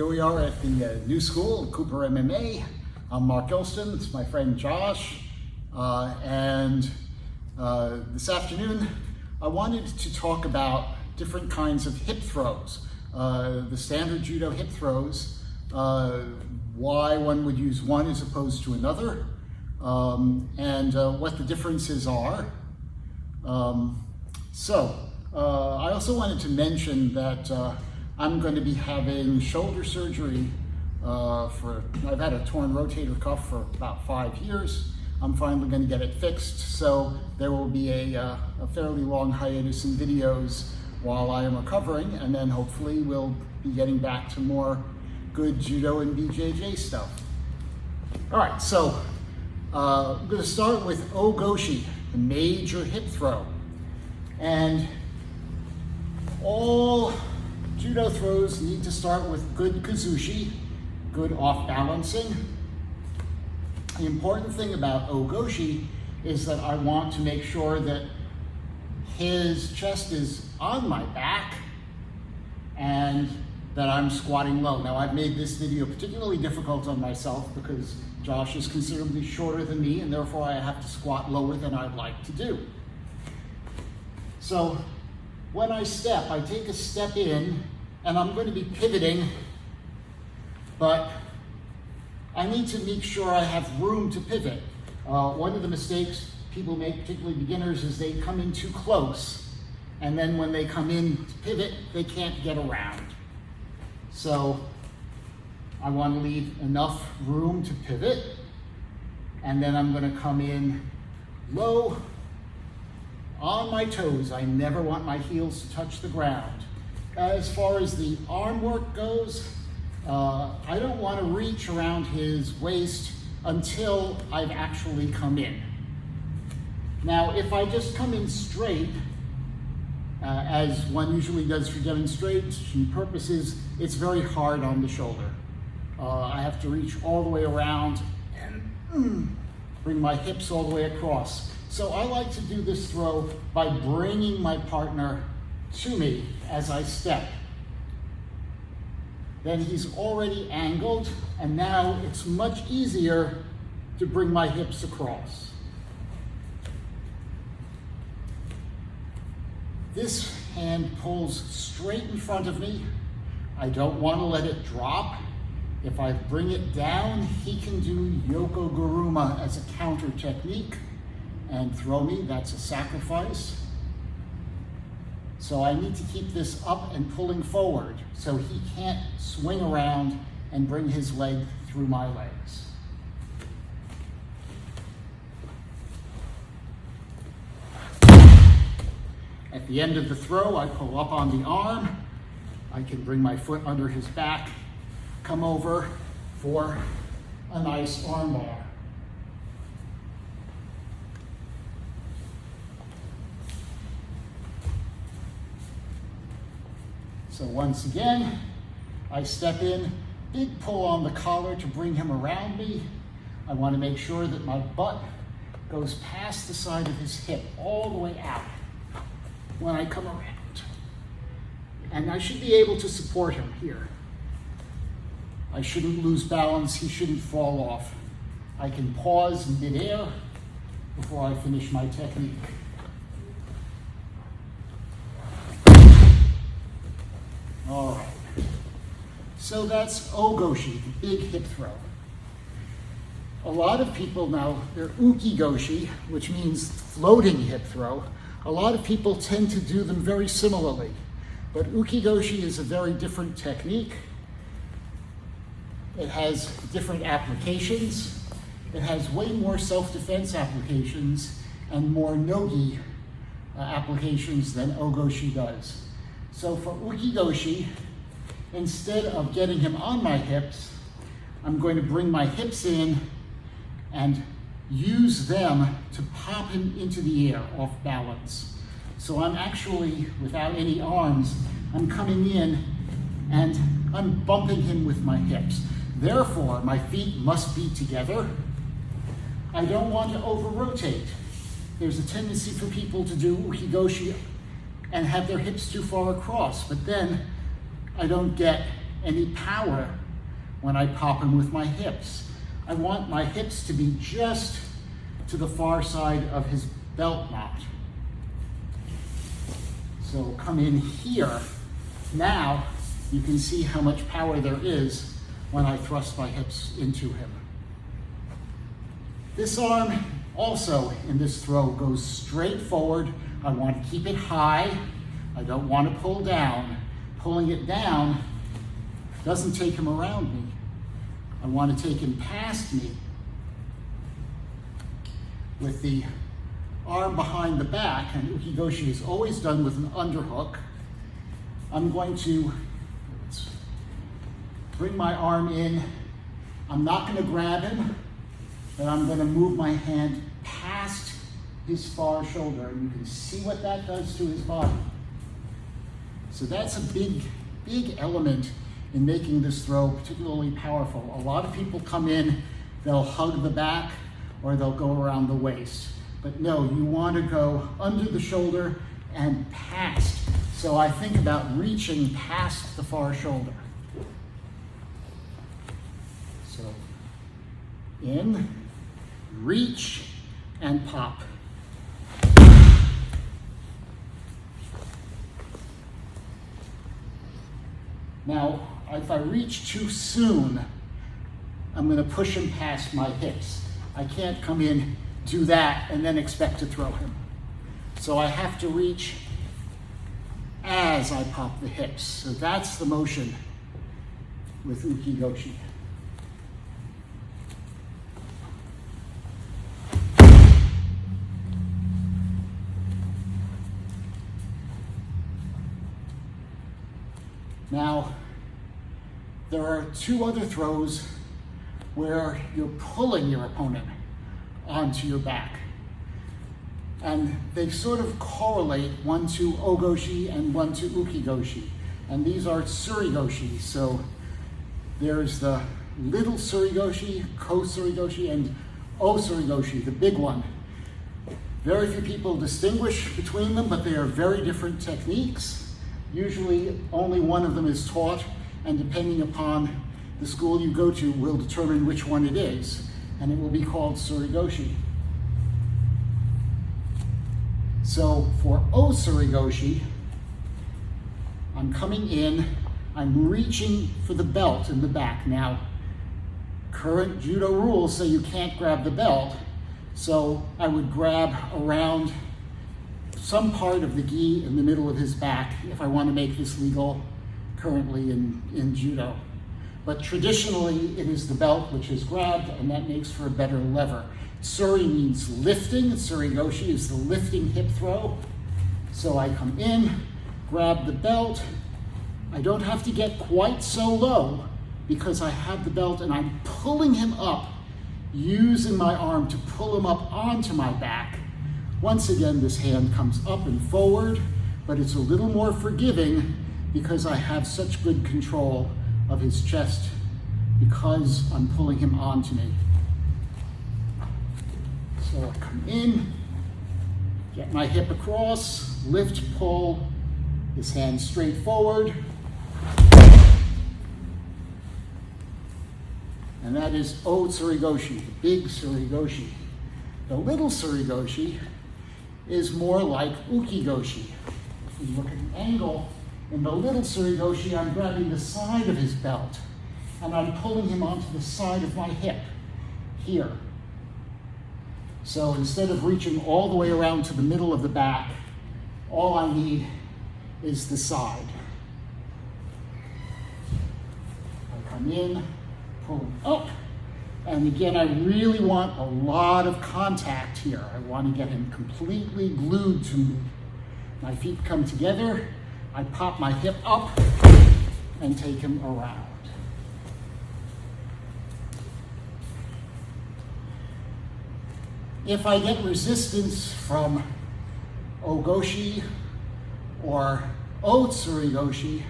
Here we are at the new school, Cooper MMA. I'm Mark Gilston, it's my friend Josh, this afternoon I wanted to talk about different kinds of hip throws, the standard judo hip throws, why one would use one as opposed to another, and what the differences are. I also wanted to mention that I'm going to be having shoulder surgery I've had a torn rotator cuff for about 5 years. I'm finally going to get it fixed, so there will be a fairly long hiatus in videos while I am recovering, and then hopefully we'll be getting back to more good judo and BJJ stuff. All right, so I'm going to start with Uki Goshi, the major hip throw. And all judo throws need to start with good kazushi, good off balancing. The important thing about Uki Goshi is that I want to make sure that his chest is on my back and that I'm squatting low. Now, I've made this video particularly difficult on myself because Josh is considerably shorter than me, and therefore I have to squat lower than I'd like to do. So when I step, I take a step in, and I'm going to be pivoting, but I need to make sure I have room to pivot. One of the mistakes people make, particularly beginners, is they come in too close, and then when they come in to pivot, they can't get around. So I want to leave enough room to pivot, and then I'm going to come in low on my toes. I never want my heels to touch the ground. As far as the arm work goes, I don't want to reach around his waist until I've actually come in. Now, if I just come in straight, as one usually does for demonstration purposes, it's very hard on the shoulder. I have to reach all the way around and bring my hips all the way across. So I like to do this throw by bringing my partner to me as I step. Then he's already angled, and now it's much easier to bring my hips across. This hand pulls straight in front of me. I don't want to let it drop. If I bring it down, he can do Yoko Guruma as a counter technique and throw me. That's a sacrifice. So I need to keep this up and pulling forward so he can't swing around and bring his leg through my legs. At the end of the throw, I pull up on the arm. I can bring my foot under his back, come over for a nice arm bar. So once again, I step in, big pull on the collar to bring him around me. I want to make sure that my butt goes past the side of his hip, all the way out when I come around. And I should be able to support him here. I shouldn't lose balance, he shouldn't fall off. I can pause midair before I finish my technique. All right, so that's Uki Goshi, the big hip throw. A lot of people now, they're Uki Goshi, which means floating hip throw. A lot of people tend to do them very similarly, but Uki Goshi is a very different technique. It has different applications. It has way more self-defense applications and more nogi applications than Uki Goshi does. So for Uki Goshi, instead of getting him on my hips, I'm going to bring my hips in and use them to pop him into the air off balance. So I'm actually, without any arms, I'm coming in and I'm bumping him with my hips. Therefore, my feet must be together. I don't want to over-rotate. There's a tendency for people to do Uki Goshi and have their hips too far across, but then I don't get any power when I pop him with my hips. I want my hips to be just to the far side of his belt knot. So come in here. Now you can see how much power there is when I thrust my hips into him. This arm also in this throw goes straight forward. I want to keep it high. I don't want to pull down. Pulling it down doesn't take him around me. I want to take him past me. With the arm behind the back, and Uki Goshi is always done with an underhook, I'm going to bring my arm in. I'm not going to grab him, but I'm going to move my hand past his far shoulder, and you can see what that does to his body. So that's a big, big element in making this throw particularly powerful. A lot of people come in, they'll hug the back, or they'll go around the waist. But no, you want to go under the shoulder and past. So I think about reaching past the far shoulder. So in, reach, and pop. Now, if I reach too soon, I'm going to push him past my hips. I can't come in, do that, and then expect to throw him. So I have to reach as I pop the hips. So that's the motion with Uki Goshi. Now, there are two other throws where you're pulling your opponent onto your back. And they sort of correlate, one to O Goshi and one to Uki Goshi. And these are Tsuri Goshi. So there's the little Tsuri Goshi, Ko Tsuri Goshi, and O Tsuri Goshi, the big one. Very few people distinguish between them, but they are very different techniques. Usually only one of them is taught, and depending upon the school you go to will determine which one it is, and it will be called Tsuri Goshi. So for O Tsuri Goshi, I'm coming in, I'm reaching for the belt in the back. Now, current judo rules say you can't grab the belt, so I would grab around some part of the gi in the middle of his back if I want to make this legal currently in judo. But traditionally, it is the belt which is grabbed, and that makes for a better lever. Tsuri means lifting. Tsuri Goshi is the lifting hip throw. So I come in, grab the belt. I don't have to get quite so low because I have the belt and I'm pulling him up, using my arm to pull him up onto my back. Once again, this hand comes up and forward, but it's a little more forgiving because I have such good control of his chest because I'm pulling him onto me. So I come in, get my hip across, lift, pull, his hand straight forward. And that is O Tsuri Goshi, the big Tsuri Goshi. The little Tsuri Goshi is more like Uki Goshi. If we look at the angle, in the little Tsuri Goshi, I'm grabbing the side of his belt, and I'm pulling him onto the side of my hip, here. So instead of reaching all the way around to the middle of the back, all I need is the side. I come in, pull him up, and again, I really want a lot of contact here. I want to get him completely glued to me. My feet come together, I pop my hip up and take him around. If I get resistance from O Goshi or O Tsuri Goshi,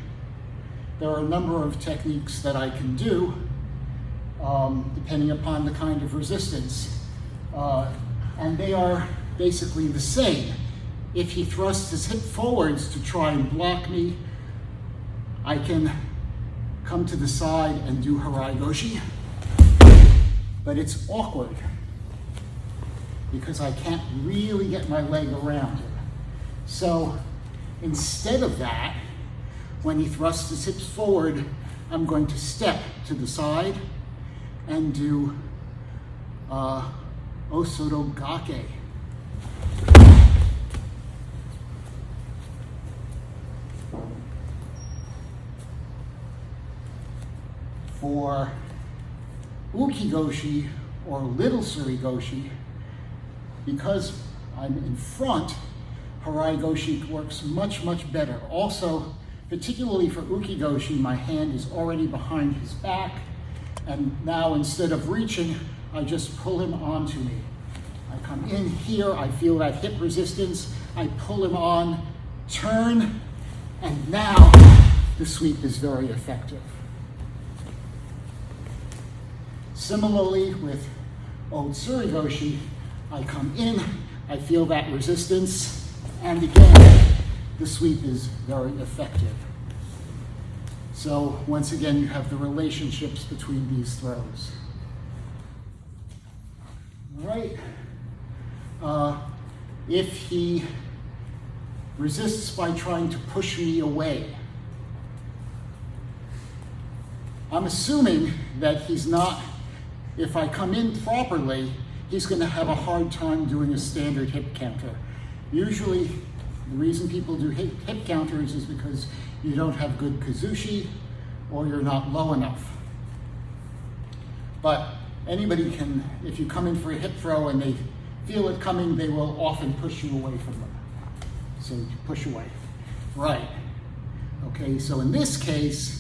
there are a number of techniques that I can do depending upon the kind of resistance. And they are basically the same. If he thrusts his hip forwards to try and block me, I can come to the side and do Tsuri Goshi, but it's awkward because I can't really get my leg around it. So instead of that, when he thrusts his hips forward, I'm going to step to the side and do Osodo Gake. For Uki Goshi or little Tsuri Goshi, because I'm in front, Tsuri Goshi works much, much better. Also, particularly for Uki Goshi, my hand is already behind his back, and now instead of reaching, I just pull him onto me. I come in here, I feel that hip resistance, I pull him on, turn, and now the sweep is very effective. Similarly with old Tsuri Goshi, I come in, I feel that resistance, and again, the sweep is very effective. So once again, you have the relationships between these throws. All right. If he resists by trying to push me away, I'm assuming that he's not, if I come in properly, he's going to have a hard time doing a standard hip counter. Usually, the reason people do hip counters is because you don't have good kazushi or you're not low enough. But anybody can, if you come in for a hip throw and they feel it coming, they will often push you away from them. So you push away. Right. Okay, so in this case,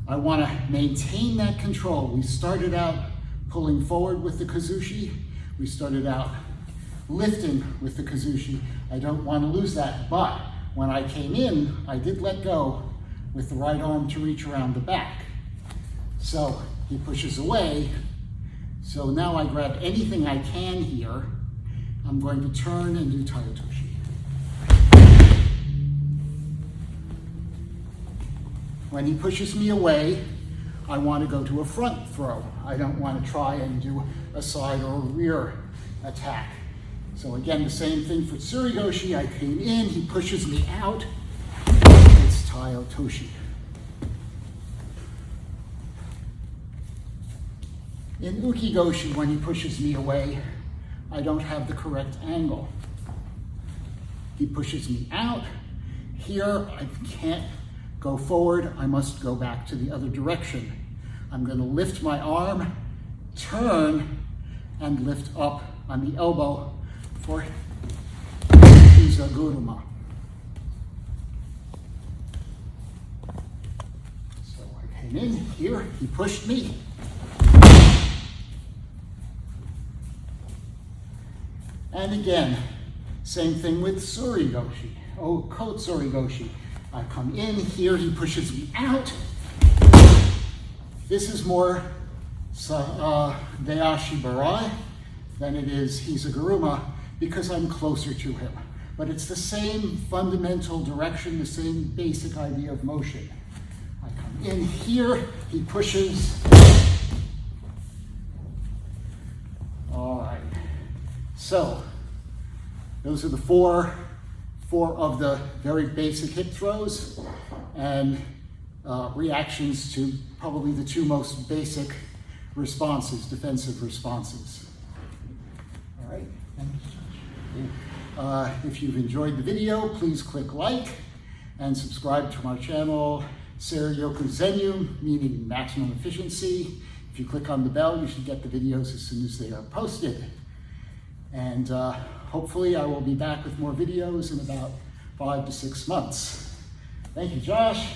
I want to maintain that control. We started out pulling forward with the kazushi. We started out lifting with the kazushi. I don't want to lose that, but when I came in, I did let go with the right arm to reach around the back. So he pushes away. So now I grab anything I can here. I'm going to turn and do Tayotoshi. When he pushes me away, I want to go to a front throw. I don't want to try and do a side or a rear attack. So again, the same thing for Tsuri Goshi. I came in, he pushes me out. It's Tayotoshi. In Uki Goshi, when he pushes me away, I don't have the correct angle. He pushes me out. Here, I can't go forward, I must go back to the other direction. I'm going to lift my arm, turn, and lift up on the elbow for Izaguruma. So I came in here, he pushed me. And again, same thing with Tsuri Goshi. Oh, Tsuri Goshi. I come in here, he pushes me out. This is more Dayashi Barai than it is Izaguruma because I'm closer to him. But it's the same fundamental direction, the same basic idea of motion. I come in here, he pushes. All right. So those are the four of the very basic hip throws and reactions to probably the two most basic responses, defensive responses. All right. If you've enjoyed the video, please click like and subscribe to our channel, Seiryoku Zenyu, meaning maximum efficiency. If you click on the bell, you should get the videos as soon as they are posted. And hopefully I will be back with more videos in about 5 to 6 months. Thank you, Josh.